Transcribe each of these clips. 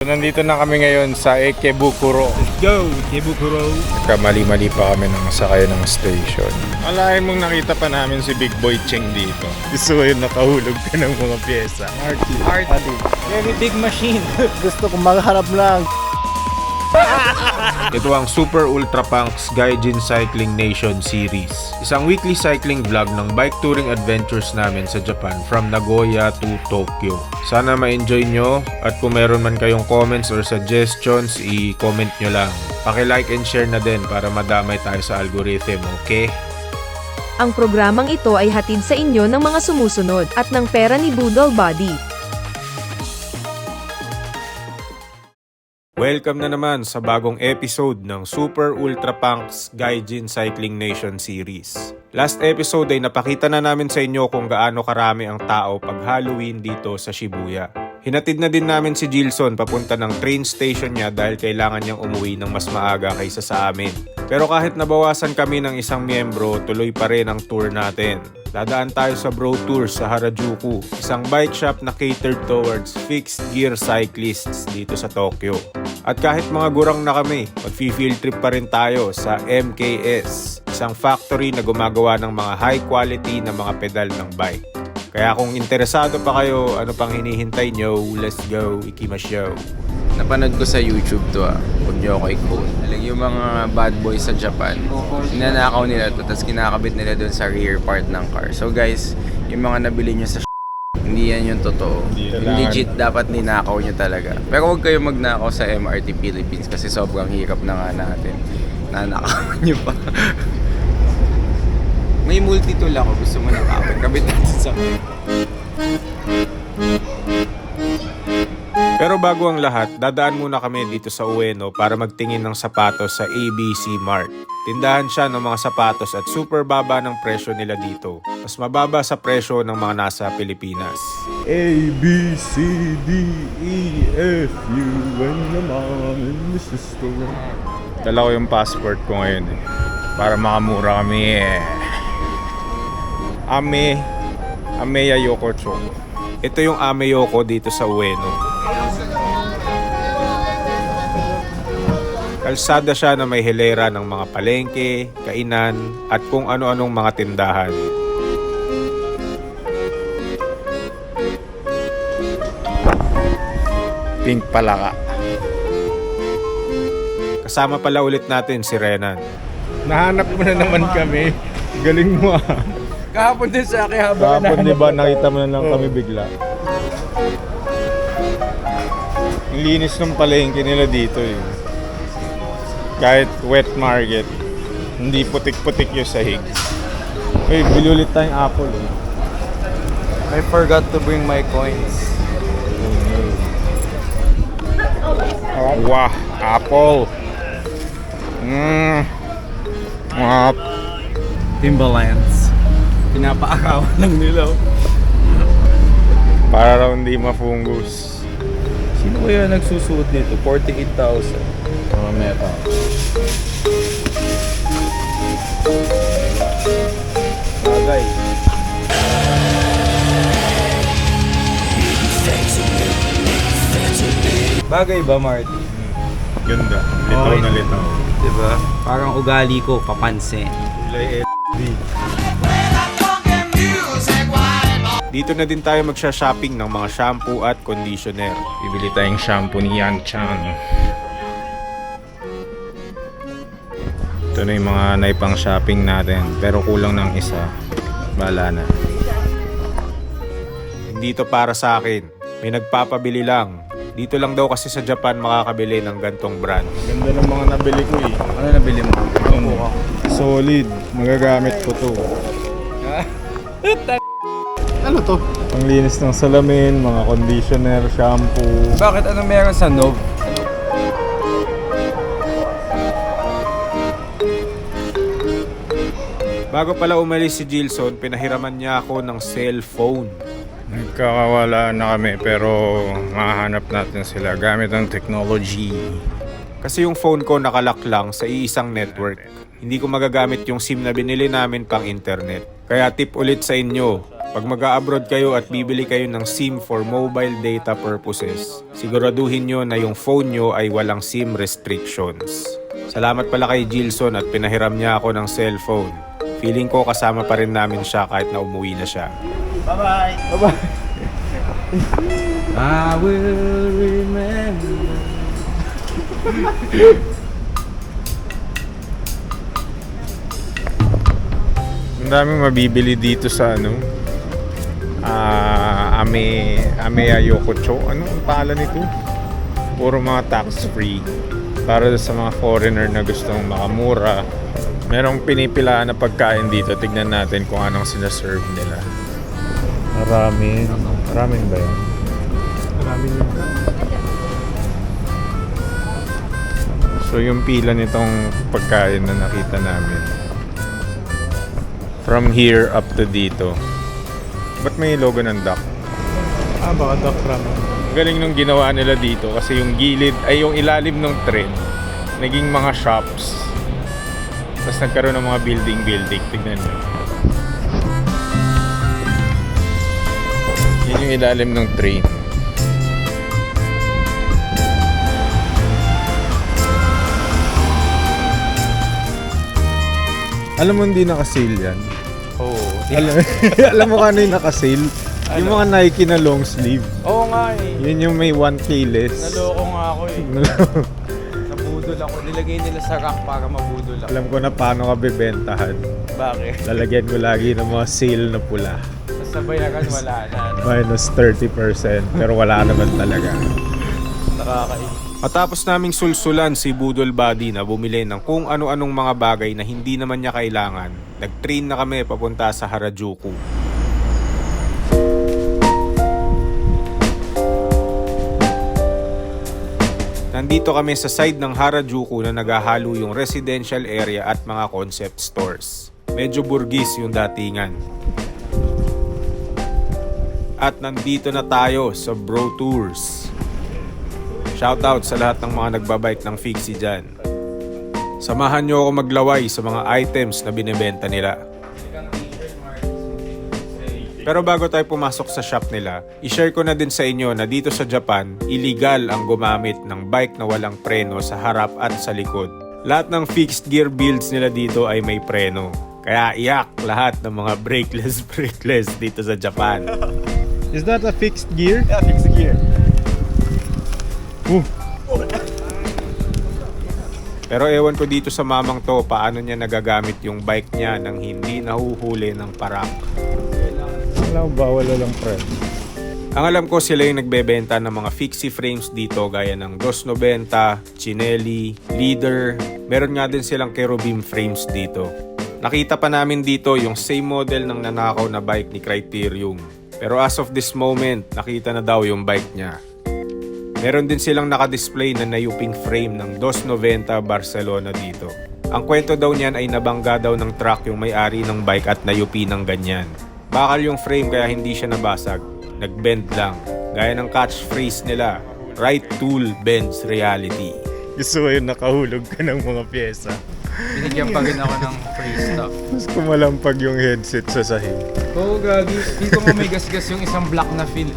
Nandito na kami ngayon sa Ikebukuro. Let's go, Ikebukuro. Nagkamali-mali pa kami ng masakay ng station. Alahin mong nakita pa namin si Big Boy Cheng dito. Gusto ko yun nakahulog ka ng mga pyesa. Arty. Very big machine. Gusto kong magharap lang. Ito ang Super Ultra Punks Gaijin Cycling Nation Series. Isang weekly cycling vlog ng bike touring adventures namin sa Japan from Nagoya to Tokyo. Sana ma-enjoy nyo at kung meron man kayong comments or suggestions, i-comment nyo lang. Paki-like and share na din para madamay tayo sa algorithm, okay? Ang programang ito ay hatid sa inyo ng mga sumusunod at ng pera ni Boodle Body. Welcome na naman sa bagong episode ng Super Ultra Punks Gaijin Cycling Nation Series. Last episode ay napakita na namin sa inyo kung gaano karami ang tao pag Halloween dito sa Shibuya. Hinatid na din namin si Gilson papunta ng train station niya dahil kailangan niyang umuwi ng mas maaga kaysa sa amin. Pero kahit nabawasan kami ng isang miyembro, tuloy pa rin ang tour natin. Dadaan tayo sa Bro Tour sa Harajuku, isang bike shop na catered towards fixed gear cyclists dito sa Tokyo. At kahit mga gurang na kami, mag-field trip pa rin tayo sa MKS, isang factory na gumagawa ng mga high quality na mga pedal ng bike. Kaya kung interesado pa kayo, ano pang hinihintay nyo, let's go, ikimasyo. Napanood ko sa YouTube to huwag nyo ako i-quote. Yung mga bad boys sa Japan, ninanakaw nila to, tapos kinakabit nila doon sa rear part ng car. So guys, yung mga nabili nyo sa hindi yan yung totoo. Yung legit dapat ninakaw nyo talaga. Pero huwag kayong magnakaw sa MRT Philippines kasi sobrang hirap na nga natin. Nanakawan nyo pa. May multi-tool ako, gusto mo nakawin. Kabit natin sa Pero bago ang lahat, dadaan muna kami dito sa Ueno para magtingin ng sapatos sa ABC Mart. Tindahan siya ng mga sapatos at super baba ng presyo nila dito. Mas mababa sa presyo ng mga nasa Pilipinas. A, B, C, D, E, F, U, and the mom and the sister. Dala ko yung passport ko ngayon para makamura kami Ameya Yokocho. Ito yung Ameyoko dito sa Ueno. Kalsada siya na may hilera ng mga palengke, kainan, at kung ano-anong mga tindahan. Pink palaka. Kasama pala ulit natin si Renan. Nahanap mo na naman kami. Galing mo kahapon din sa akin habang Kahapon diba nakita mo na lang kami bigla. Ang linis ng palengke nila dito Kahit wet market, hindi putik-putik yung sahig. Uy, bili ulit tayong apple I forgot to bring my coins. Wow, apple. Timberlands. Pinapaakawan lang nila. Para raw hindi mafungus. Sino kaya nagsusuot nito? 48,000. Mga metal. Bagay. Bagay ba, Marty? Ganda. Litaw Okay. na litaw. Diba? Parang ugali ko, papansin. Kulay Dito na din tayo magsha-shopping ng mga shampoo at conditioner. Bibili tayong shampoo ni Yan Chan. Ito na yung mga naipang shopping natin. Pero kulang ng isa. Bahala na. Hindi to para sa akin. May nagpapabili lang. Dito lang daw kasi sa Japan makakabili ng gantong brand. Ganda ng mga nabili ko Ano nabili mo? Solid. Magagamit ko to. Ano to? Ang linis ng salamin, mga conditioner, shampoo. Bakit ano meron sa Nov? Bago pala umalis si Gilson, pinahiraman niya ako ng cellphone. Nagkakawala na kami pero mahanap natin sila gamit ang technology. Kasi yung phone ko nakalock lang sa iisang network. Hindi ko magagamit yung SIM na binili namin pang internet. Kaya tip ulit sa inyo, Pag mag-a-abroad kayo at bibili kayo ng SIM for mobile data purposes, siguraduhin nyo na yung phone nyo ay walang SIM restrictions. Salamat pala kay Gilson at pinahiram niya ako ng cellphone. Feeling ko kasama pa rin namin siya kahit na umuwi na siya. Bye-bye. Bye-bye. I will remember. Ang daming mabibili dito sa Ame Yokocho. Ano ang pangalan nito? Puro mga tax-free. Para sa mga foreigner na gustong makamura. Merong pinipilaan na pagkain dito. Tignan natin kung anong sinaserve nila. Ramen. Ramen ba yan? Ramen yun. So yung pila nitong pagkain na nakita namin. From here up to dito. Ba't may logo ng duck? Baka duck ramen. Galing nung ginawa nila dito kasi yung gilid ay yung ilalim ng tren naging mga shops. Tapos nagkaroon ng mga building. Tignan nyo. Yun yung ilalim ng train. Alam mo hindi naka-sale yan? Oo. Alam mo kano yung naka-sale? Yung mga Nike na long sleeve. Oo nga eh. Yun yung may 1K less. Naloko nga ako eh. Nabudol ako. Nilagay nila sa rack para mabudol ako. Alam ko na paano ka bebentahan. Bakit? Lalagyan ko lagi ng mga sale na pula. Sa bayaran wala na. Minus 30%. Pero wala naman talaga. Nakakainis. Matapos naming sulsulan si Budol Buddy na bumili ng kung ano-anong mga bagay na hindi naman niya kailangan, nag-train na kami papunta sa Harajuku. Nandito kami sa side ng Harajuku na naghahalo yung residential area at mga concept stores. Medyo burgis yung datingan. At nandito na tayo sa Bro Tours. Shoutout sa lahat ng mga nagbabike ng Fixie dyan. Samahan nyo ako maglaway sa mga items na binibenta nila. Pero bago tayo pumasok sa shop nila, i-share ko na din sa inyo na dito sa Japan, illegal ang gumamit ng bike na walang preno sa harap at sa likod. Lahat ng fixed gear builds nila dito ay may preno. Kaya iyak lahat ng mga brakeless dito sa Japan. Is that a fixed gear? Yeah, fix the gear. Pero ewan ko dito sa mamang to paano niya nagagamit yung bike niya nang hindi nahuhuli ng parak. Alam mo ba, wala lang friend. Ang alam ko sila yung nagbebenta ng mga fixie frames dito gaya ng 290, Chinelli, Leader. Meron nga din silang Kerubim frames dito. Nakita pa namin dito yung same model ng nanakaw na bike ni Criterium. Pero as of this moment, nakita na daw yung bike niya. Meron din silang nakadisplay na nayuping frame ng 290 Barcelona dito. Ang kwento daw niyan ay nabangga daw ng truck yung may-ari ng bike at nayupi ng ganyan. Bakal yung frame kaya hindi siya nabasag. Nag-bend lang. Gaya ng catchphrase nila, right tool bends reality. Gusto ko yung nakahulog ka ng mga pyesa. Binigyan pa rin ako ng free stuff. Tapos kumalampag yung headset sa sahig. Oo, gagi. Hindi ko nga may gasgas yung isang black na fill.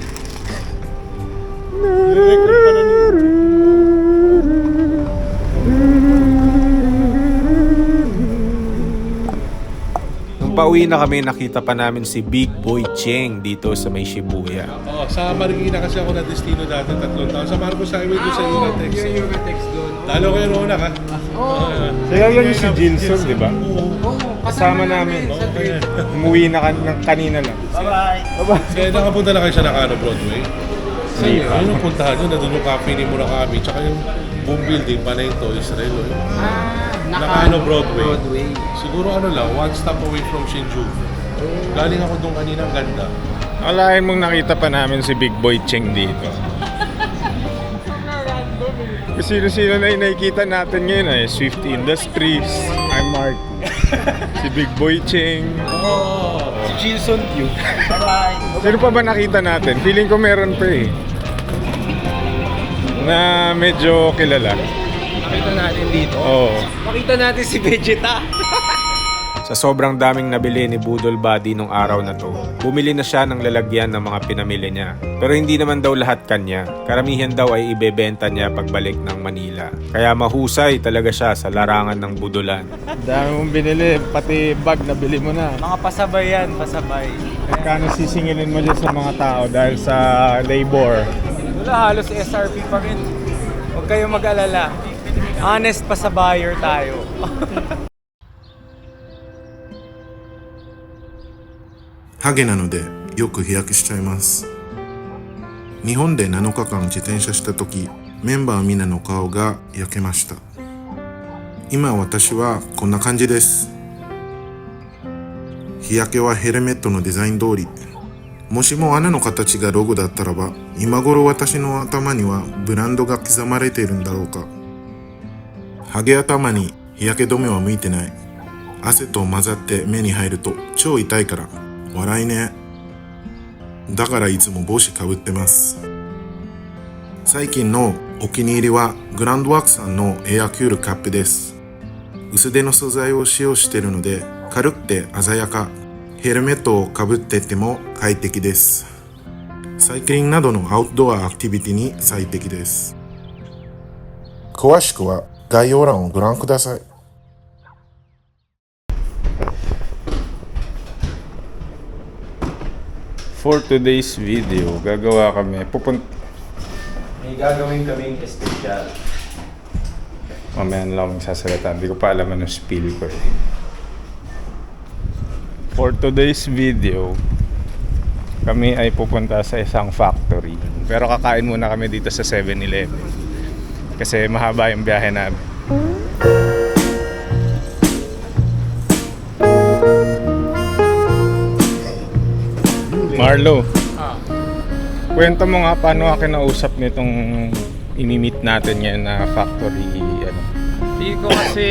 Nung pauwi na kami, nakita pa namin si Big Boy Cheng dito sa may Shibuya. Oo, sa Marikina kasi ako na destino dati 3 taon. Sa Marcos Highway doon sa Eurotex. Yung Eurotex doon. Lalo kayo noon ka. Kaya yan si Jinson, di ba? Oo, Kasama namin. sa trip. Umuwi na kanina lang. Bye-bye. Kaya nakapunta na kayo sa Nakano Broadway. Hindi pa. Ayun ang puntahan nyo, nandun yung cafe ni Murakami. Tsaka yung boom building, panay ito, Israel. Nakano Broadway. Siguro ano lang, one stop away from Shinjuku. Galing ako doon kanina, ang ganda. Alain mong nakita pa namin si Big Boy Cheng dito. Sino-sino na yung nakikita natin ngayon ay Swift Industries, I'm Mark, si Big Boy Cheng. Gilson Tube. Bye-bye. Sino pa ba nakita natin? Feeling ko meron pa eh. Na medyo kilala. Nakita natin dito. Oo. Makita natin si Vegeta. Sa Sa sobrang daming nabili ni Budol Buddy nung araw na to, bumili na siya ng lalagyan ng mga pinamili niya. Pero hindi naman daw lahat kanya. Karamihan daw ay ibebenta niya pagbalik ng Manila. Kaya mahusay talaga siya sa larangan ng budulan. Dami mong binili, pati bag na bili mo na. Mga pasabay yan, pasabay. Kano sisingilin mo dyan sa mga tao dahil sa labor? Wala, halos SRP pa rin. Huwag kayong mag-alala. Honest pasabayer tayo. ハゲなのでよく日焼けしちゃいます。日本で7日間自転車した時、メンバーみんなの顔が焼けました。今私はこんな感じです。日焼けはヘルメットのデザイン通り。もしも穴の形がロゴだったらば、今頃私の頭にはブランドが刻まれているんだろうか。ハゲ頭に日焼け止めは向いてない。汗と混ざって目に入ると超痛いから。笑いね。だからいつも帽子かぶってます。最近のお気に入りはグランドワークさんのエアキュールカップです。薄手の素材を使用しているので軽くて鮮やか。ヘルメットをかぶってても快適です。サイクリングなどのアウトドアアクティビティに最適です。詳しくは概要欄をご覧ください。For today's video, gagawa kami. May gagawin kaming espesyal. Mamaya na lang magsasalita. Hindi ko pa alam anong spill ko eh. For today's video, kami ay pupunta sa isang factory. Pero kakain muna kami dito sa 7-Eleven. Kasi mahaba yung biyahe namin. Marlo, kwento mo nga paano ka kinausap nitong imi-meet natin yan na factory. Hindi ko kasi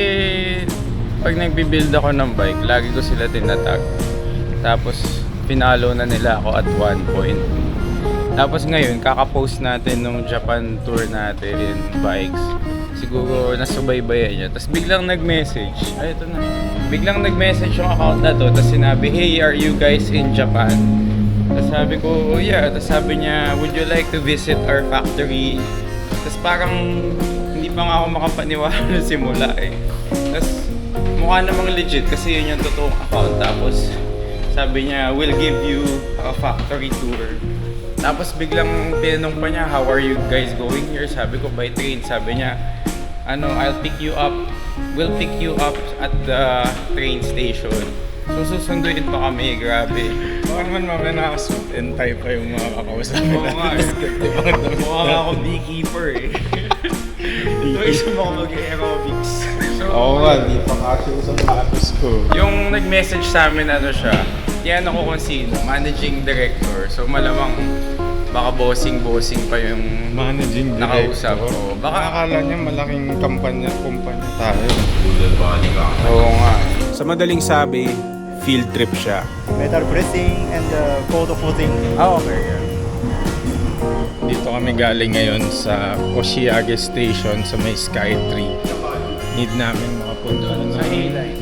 pag nagbibuild ako ng bike, lagi ko sila tinatag. Tapos pinalo na nila ako at one point. Tapos ngayon, kakapost natin nung Japan tour natin bikes. Siguro nasubaybayan niya. Tapos biglang nag-message. Ay, ito na. Biglang nag-message yung account na to. Tapos sinabi, hey, are you guys in Japan? Tapos sabi ko, oh yeah. Tapos sabi niya, would you like to visit our factory? Tapos parang hindi pa nga ako makapaniwala na simula eh. Tapos mukha namang legit kasi yun yung totoong account. Tapos sabi niya, we'll give you a factory tour. Tapos biglang tinanong pa niya, how are you guys going here? Sabi ko, by train. Sabi niya, I'll pick you up. We'll pick you up at the train station. So susunduin pa kami, grabe. Baka naman mamaya nakasuit and tie pa yung mga kakausap Oo nila. nga eh. Mukha nga ako beekeeper eh. Ito isa mo ako mag-aerobics. Oo nga, di pa kasi sa sapatos ko. Yung nag-message sa amin siya, yan ako kung sino, managing director. So malamang baka bossing pa yung Managing nakausap director. ko. Baka akala niya malaking kumpanya tayo. Oo nga. Sa madaling sabi, field trip siya. Metal pressing and cold floating. Okay. Dito kami galing ngayon sa Oshiage Station sa may Skytree. Need namin makapunta Sa ng A-line.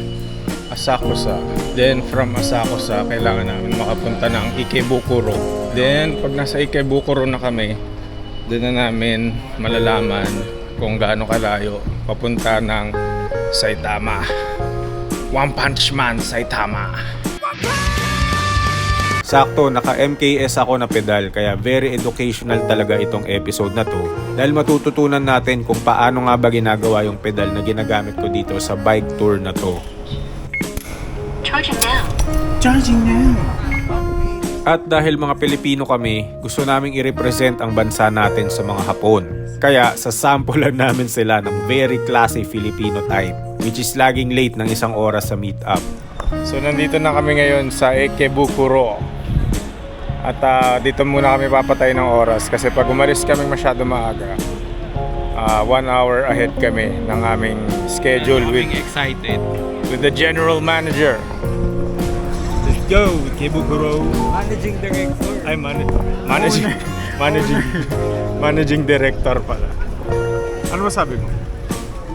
Asakusa. Then from Asakusa, kailangan namin makapunta ng Ikebukuro. Then pag nasa Ikebukuro na kami, doon na namin malalaman kung gaano kalayo papunta ng Saitama. One Punch Man Saitama. Sakto, naka-MKS ako na pedal kaya very educational talaga itong episode na to dahil matututunan natin kung paano nga ba ginagawa yung pedal na ginagamit ko dito sa bike tour na to. Charging now! At dahil mga Pilipino kami, gusto naming i-represent ang bansa natin sa mga Hapon. Kaya sasampulan namin sila ng very classy Filipino time, which is laging late ng 1 oras sa meet-up. So nandito na kami ngayon sa Ikebukuro. At dito muna kami papatay ng oras kasi pag umalis kami masyado maaga, 1 hour ahead kami ng aming schedule with the general manager. Let's go, Ikebukuro. Managing director. Ay, managing director pala. Ano masabi mo?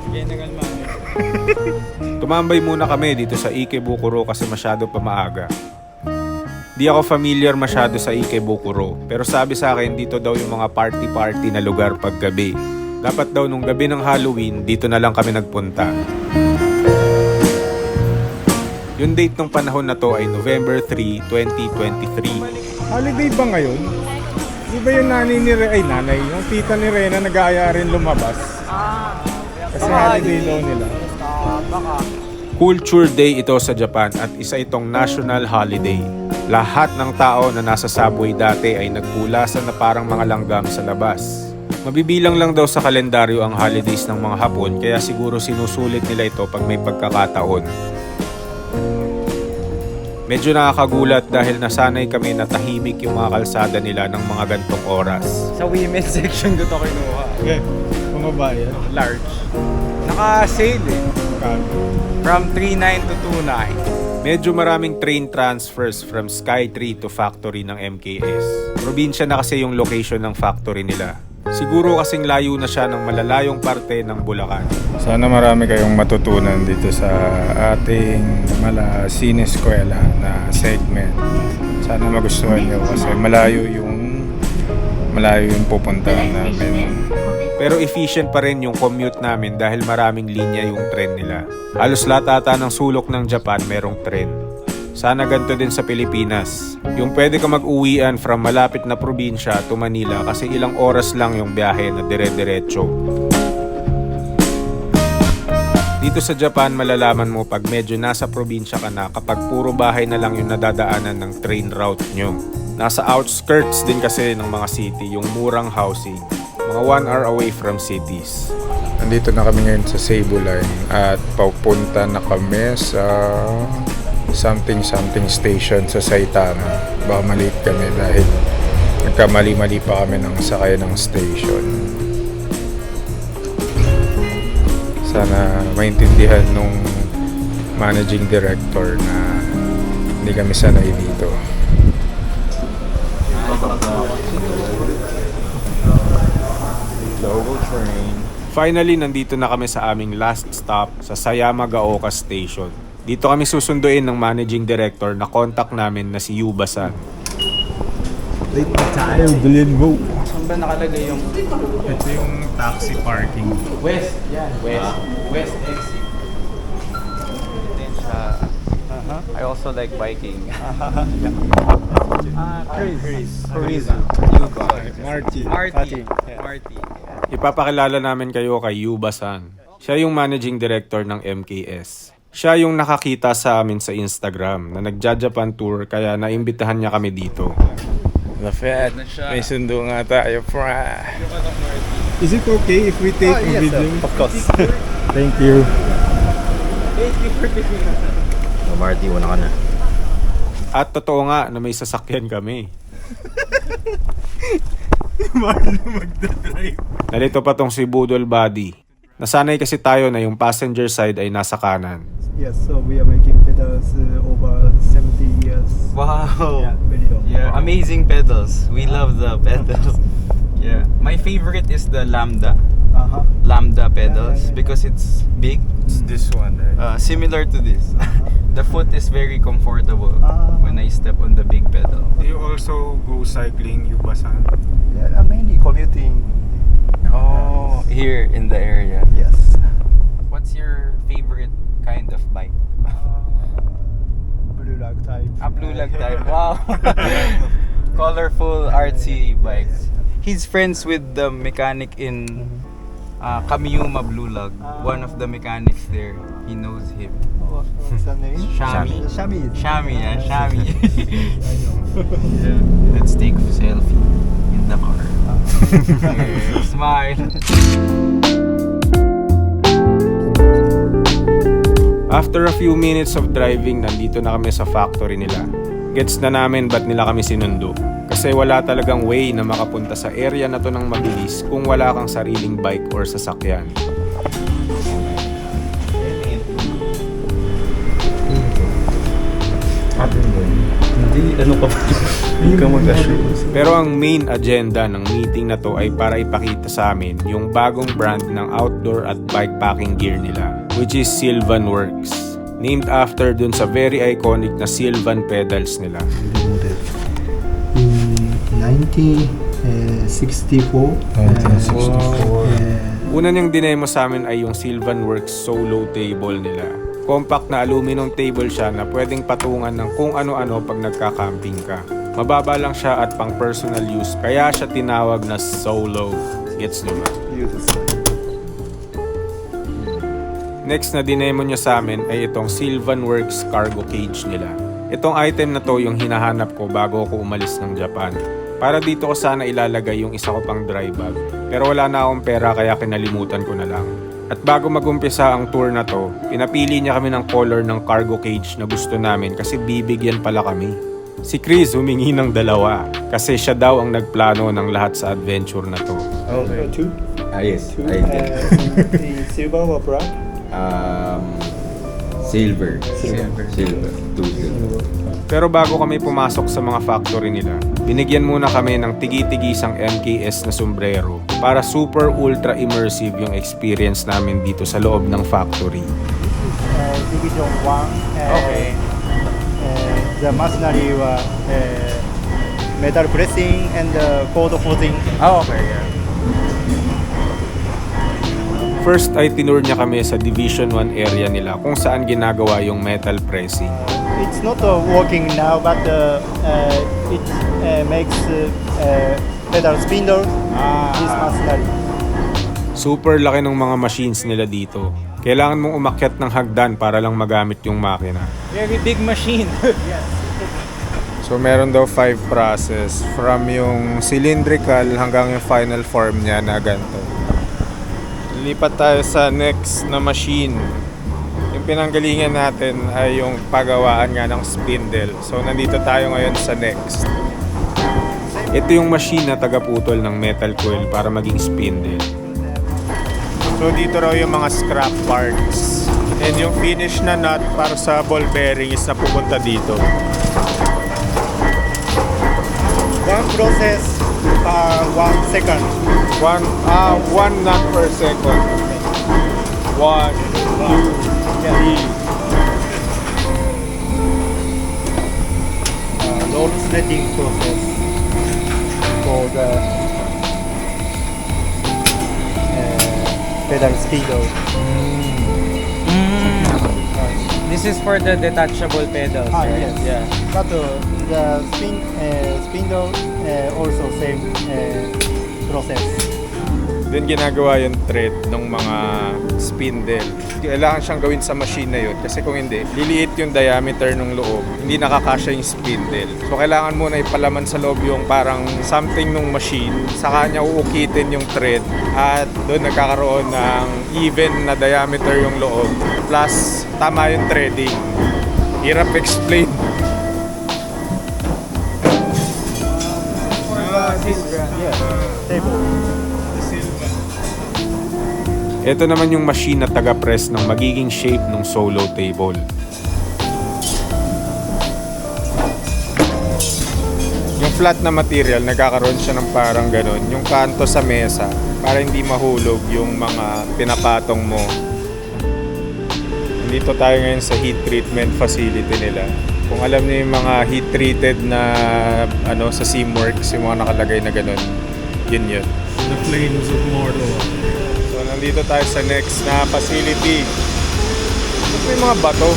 General manager. Tumambay muna kami dito sa Ikebukuro kasi masyado pa maaga. Di ako familiar masyado sa Ikebukuro, pero sabi sa akin dito daw yung mga party-party na lugar pag gabi. Dapat daw nung gabi ng Halloween, dito na lang kami nagpunta. Yung date ng panahon na to ay November 3, 2023. Holiday ba ngayon? Di ba yung nanay, yung tita ni Rena nag-aaya rin lumabas? Kasi holiday daw nila. Culture Day ito sa Japan at isa itong national holiday. Lahat ng tao na nasa subway dati ay nagpulasan na parang mga langgam sa labas. Mabibilang lang daw sa kalendaryo ang holidays ng mga Hapon kaya siguro sinusulit nila ito pag may pagkakataon. Medyo nakakagulat dahil nasanay kami na tahimik yung mga kalsada nila ng mga gantong oras. Sa women's section ko to kinuha. Okay, bumaba yan. Large. Naka-sale eh. Kano? From 3.9 to 2.9. Medyo maraming train transfers from Skytree to factory ng MKS. Probinsya na kasi yung location ng factory nila. Siguro kasing layo na siya ng malalayong parte ng Bulacan. Sana marami kayong matutunan dito sa ating sineskwela na segment. Sana magustuhan nyo kasi malayo yung pupuntahan namin. Pero efficient pa rin yung commute namin dahil maraming linya yung tren nila. Halos lahat ata ng sulok ng Japan merong tren. Sana ganito din sa Pilipinas. Yung pwede ka mag-uwian from malapit na probinsya to Manila kasi ilang oras lang yung biyahe na dire-diretso. Dito sa Japan, malalaman mo pag medyo nasa probinsya ka na kapag puro bahay na lang yung nadadaanan ng train route nyo. Nasa outskirts din kasi ng mga city yung murang housing. Mga 1 hour away from cities. Nandito na kami ngayon sa Seibu Line at papunta na kami sa something station sa Saitama. Baka maliit kami dahil nagkamali-mali pa kami ng sakay ng station. Sana maintindihan nung managing director na hindi kami sanay dito. Finally, nandito na kami sa aming last stop sa Sayama-gaoka Station. Dito kami susunduin ng managing director na contact namin na si Yuba-san. Late na tayo, bilhin mo. Saan ba nakalagay yung Ito yung taxi parking. West? Yan, West exit. I also like biking. Chris. Marty. Ipapakilala namin kayo kay Yuba-san. Siya yung managing director ng MKS. Siya yung nakakita sa amin sa Instagram na nagja-Japan tour kaya naimbitahan niya kami dito. Lafayette, may sundo nga tayo, fra. Is it okay if we take a video? Of course. Thank you. Marty, una ka na. At totoo nga na may sasakyan kami. Nalito pa tong si Budol Buddy. Nasanay kasi tayo na yung passenger side ay nasa kanan. Yes, so we are making pedals over 70 years. Wow. Yeah, very long. Yeah, amazing pedals. We love the pedals. Yeah. My favorite is the Lambda pedals because it's big. It's this one, right? Similar to this. The foot is very comfortable when I step on the big pedal. Do you also go cycling, Yuba-san? Yeah, mainly commuting. Oh, here in the area. Yes. What's your favorite kind of bike? Blue Lug type. A blue lug type. Wow. Colorful, artsy bikes. He's friends with the mechanic in Kamiyuma Blue Lug. One of the mechanics there. He knows him. What's the name? Shami. Shami. Shami. Yeah. Let's take a selfie in the car. Yeah, smile. After a few minutes of driving, nandito na kami sa factory nila. Gets na namin ba't nila kami sinundo. Kasi wala talagang way na makapunta sa area na to ng mabilis kung wala kang sariling bike or sasakyan. Pero ang main agenda ng meeting na to ay para ipakita sa amin yung bagong brand ng outdoor at bikepacking gear nila. which is Sylvan Works. Named after dun sa very iconic na Sylvan pedals nila. model. In 1964. 1964. Una niyang dinemo sa amin ay yung Sylvan Works solo table nila. Compact na aluminum table siya na pwedeng patungan ng kung ano-ano pag nagka-camping ka. Mababa lang siya at pang personal use, kaya siya tinawag na solo. Gets nyo ba? Next na dinemo niya sa amin ay itong Sylvan Works cargo cage nila. Itong item na to yung hinahanap ko bago ako umalis ng Japan. Para dito ko sana ilalagay yung isa ko pang dry bag. Pero wala na akong pera kaya kinalimutan ko na lang. At bago magumpisa ang tour na to, pinapili niya kami ng color ng cargo cage na gusto namin kasi bibigyan pala kami. Si Chris humingi ng 2 kasi siya daw ang nagplano ng lahat sa adventure na to. Okay. Two. Yes, Two. I did. In silver or black? Silver. Silver. Two silver. Pero bago kami pumasok sa mga factory nila, binigyan muna kami ng tigi-tigisang MKS na sombrero para super ultra immersive yung experience namin dito sa loob ng factory. Division 1. Okay. The machinery was metal pressing and cold forging. Oh, okay, yeah. First ay tinur niya kami sa Division 1 area nila kung saan ginagawa yung metal pressing. It's not working now, but it makes pedal spindle. This machinery. Super laki ng mga machines nila dito. Kailangan mong umakyat ng hagdan para lang magamit yung makina. Very big machine. So meron daw 5 process from yung cylindrical hanggang yung final form niya na ganito. Lipat tayo sa next na machine. Yung pinanggalingan natin ay yung paggawaan nga ng spindle. So nandito tayo ngayon sa next. Ito yung machine na tagaputol ng metal coil para maging spindle. So dito raw yung mga scrap parts. And yung finish na nut para sa ball bearing is napupunta dito. One process per 1 second. One nut per second. 1, 2, 3. Roll slitting process for the pedal spindle. This is for the detachable pedals, right? Yes. Yeah. But the spindle also same process. Then ginagawa yung thread ng mga spindle. Kailangan siyang gawin sa machine na yun kasi kung hindi, liliit yung diameter ng loob. Hindi nakakasya yung spindle. So kailangan muna ipalaman sa loob yung parang something ng machine. Saka niya uukitin yung thread at doon nagkakaroon ng even na diameter yung loob. Plus, tama yung threading. Hirap explain. Table. Ito naman yung machine na taga-press ng magiging shape ng solo table. Yung flat na material, nagkakaroon siya ng parang ganun. Yung kanto sa mesa, para hindi mahulog yung mga pinapatong mo. Dito tayo ngayon sa heat treatment facility nila. Kung alam niyo yung mga heat treated na sa Simworks, yung mga nakalagay na ganun, yun. The flames of Mordor. So nandito tayo sa next na facility. Ito yung mga bato.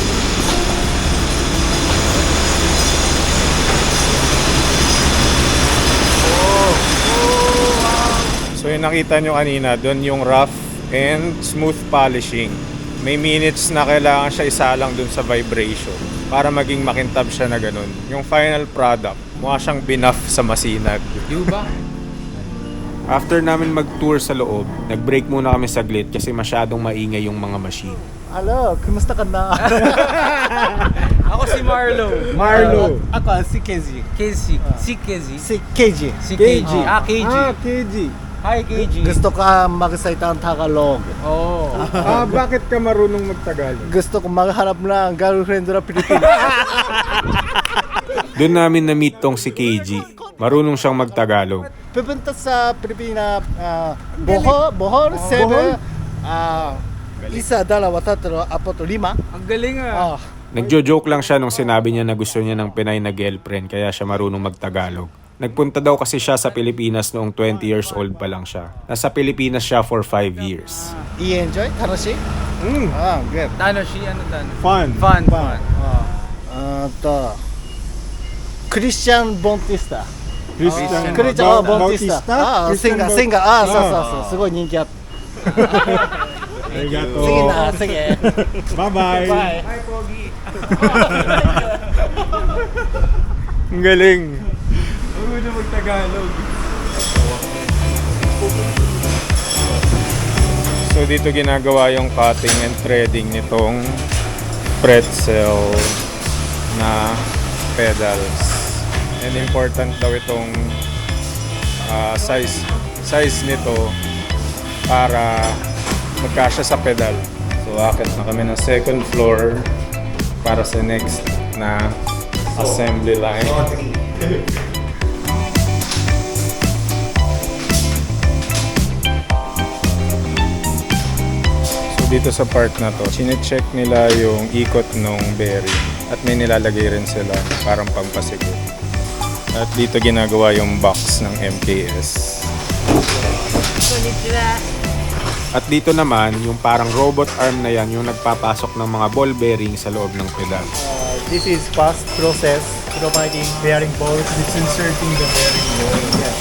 So yung nakita nyo kanina, doon yung rough and smooth polishing. May minutes na kailangan siya isalang doon sa vibration para maging makintab siya na ganun. Yung final product, mukha siyang binuff sa masinag. Yuba? After namin mag-tour sa loob, nag-break muna kami saglit kasi masyadong maingay yung mga machine. Hello, kumusta ka na? Ako si Marlo. Ako si KG. Si KG. Si KG. Si KG. KG. KG. Hi, KG. Gusto ka magsalita ng Tagalog. Oh. Bakit ka marunong magtagalog? Gusto ko maghanap ng girlfriend na Pilipinas. Doon namin na-meet tong si KG. Marunong siyang magtagalog. Pupunta sa Pilipinas, Bohol, Cebu, Isa dalawa tatlo apat lima. Ang galing ah. Nagjo-joke lang siya nung sinabi niya na gusto niya ng Pinay na girlfriend kaya siya marunong magtagalog. Nagpunta daw kasi siya sa Pilipinas noong 20 years old pa lang siya. Nasa Pilipinas siya for 5 years. I-enjoy? 楽しい? Good. Ano siya? Ano tan? Fun. Fun. Christian Bautista. Christian Christian Bautista. Singer. そう。すごい人気あった。 Arigato. Sige na, sige. Bye-bye. Bye. Hi, Pogi. Ang galing. Huwag na magtagalog. So dito ginagawa yung cutting and threading nitong pretzel na pedals. And important daw itong size nito para magkasya sa pedal. So akit na kami ng second floor para sa next na assembly line. So dito sa part na to, chine-check nila yung ikot ng bearing at may nilalagay rin sila parang pampasiguro. At dito ginagawa yung box ng MKS. At dito naman, yung parang robot arm na yan yung nagpapasok ng mga ball bearing sa loob ng pedal. This is fast process providing bearing bolts. It's inserting the bearing bolt. Yes.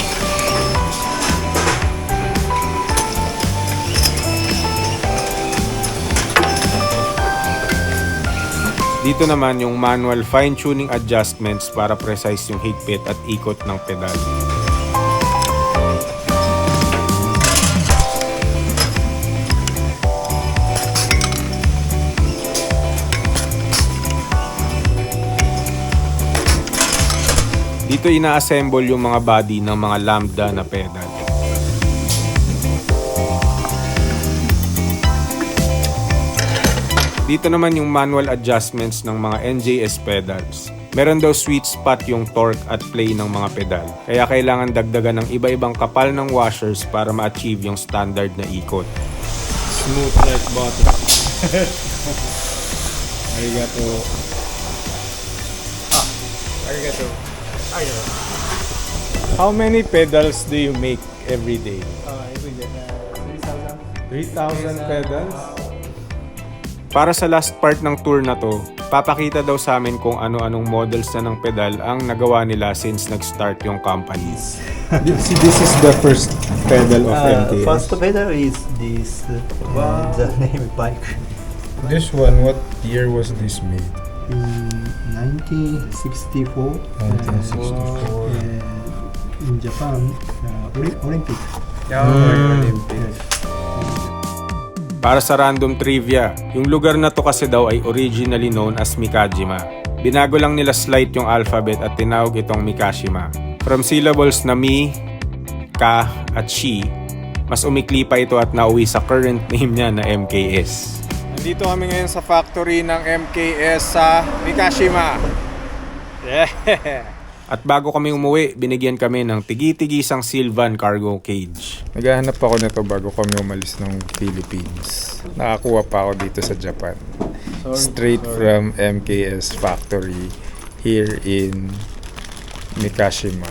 Dito naman yung manual fine-tuning adjustments para precise yung higpit at ikot ng pedal. Dito ina-assemble yung mga body ng mga lambda na pedal. Dito naman yung manual adjustments ng mga NJS pedals. Meron daw sweet spot yung torque at play ng mga pedal. Kaya kailangan dagdagan ng iba-ibang kapal ng washers para ma-achieve yung standard na ikot. Smooth like butter. Arigato. Arigato. How many pedals do you make every day? Every day. 3,000 pedals? Para sa last part ng tour na to, papakita daw sa amin kung ano-anong models na ng pedal ang nagawa nila since nag-start yung company. This is the first pedal of MKS. First pedal is this. The name bike. This one, what year was this made? 1964. 1964. In Japan, Olympic. Olympic. Para sa random trivia, yung lugar na to kasi daw ay originally known as Mikajima. Binago lang nila slight yung alphabet at tinawag itong Mikashima. From syllables na Mi, Ka at Shi, mas umikli pa ito at nauwi sa current name niya na MKS. Nandito kami ngayon sa factory ng MKS sa Mikashima. Yeah! At bago kami umuwi, binigyan kami ng tigi-tigisang Sylvan cargo cage. Naghahanap ako nito bago kami umalis ng Philippines. Nakakuha pa ako dito sa Japan. Straight from MKS factory here in Mikashima.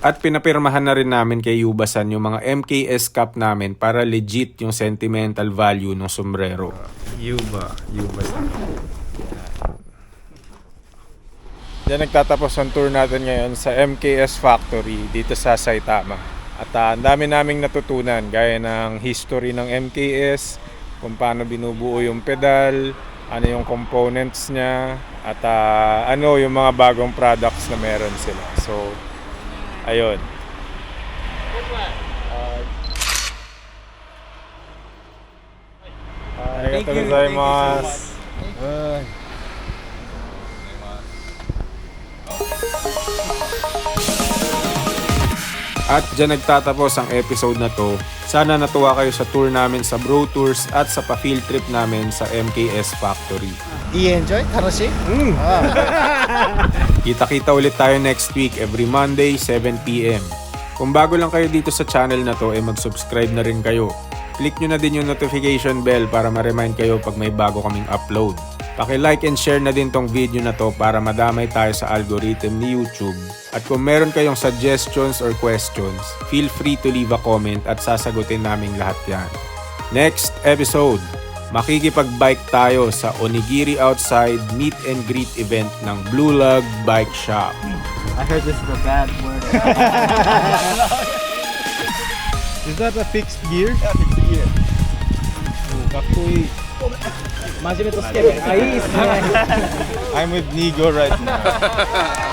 At pinapirmahan na rin namin kay Yubasan yung mga MKS cup namin para legit yung sentimental value ng sombrero. Yubasan. Diyan nagtatapos ang tour natin ngayon sa MKS Factory dito sa Saitama. At ang dami naming natutunan gaya ng history ng MKS, kung paano binubuo yung pedal, ano yung components niya, at ano yung mga bagong products na meron sila. So, ayun. Arigatou gozaimasu. At dyan nagtatapos ang episode na to. Sana natuwa kayo sa tour namin sa Bro Tours at sa pa-field trip namin sa MKS Factory. I-enjoy? 楽しい? Kita-kita ulit tayo next week every Monday, 7 PM. Kung bago lang kayo dito sa channel na to, mag-subscribe na rin kayo. Click nyo na din yung notification bell para ma-remind kayo pag may bago kaming upload. Paki-like and share na din tong video na to para madamay tayo sa algorithm ni YouTube. At kung meron kayong suggestions or questions, feel free to leave a comment at sasagutin naming lahat yan. Next episode, makikipag-bike tayo sa Onigiri Outside Meet and Greet event ng Blue Lug Bike Shop. I heard this is a bad word. Is that a fixed gear? Yeah, fixed gear. I'm with Nigo right now.